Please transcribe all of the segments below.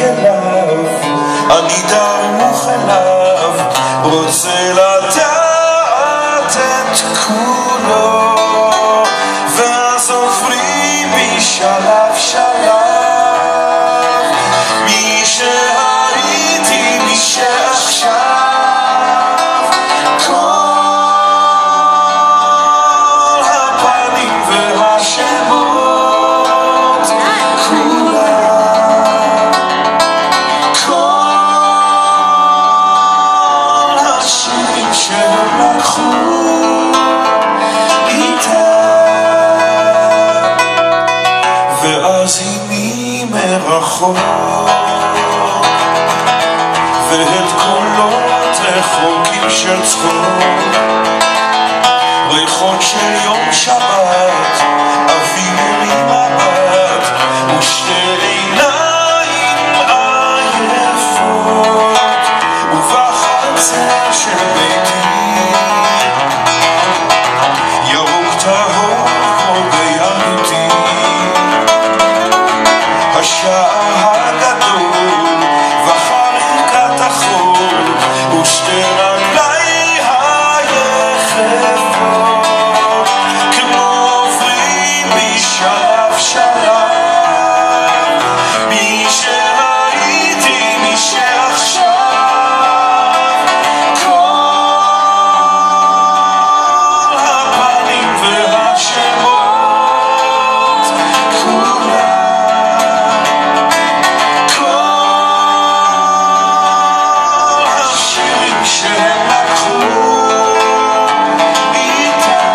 אליו, אני דרוך אליו, רוצה לדעת את כולו, ואז עוברים בי שלב שלב, מי שהייתי, מי שעכשיו, כל הפנים והשמות כולם, כל השירים שהם לקחו ואז הנה מרחוק ואת קולות רחוקים של צחוק, ריחות של יום שבת, אוויר עם מבט ושתי עיניים עייפות, ובחצר של ביתי ירוק טהור כמו בילדותי, השער הגדול וחריקת החול ושתי רגלי היחפות כמו עוברים משלב שלב, מי שהייתי, מי שעכשיו, כל הפנים והשמות כולם, כל השירים שהם לקחו איתם,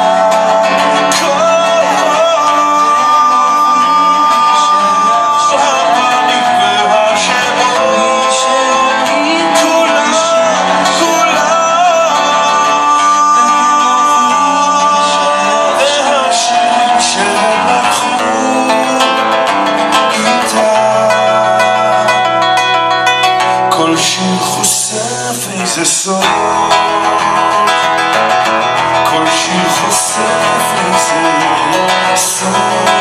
כל הפנים והשמות כולם, והשירים שהם לקחו איתם, כל שיר חושף איזה סוד, כל שיר חושף איזה סוד.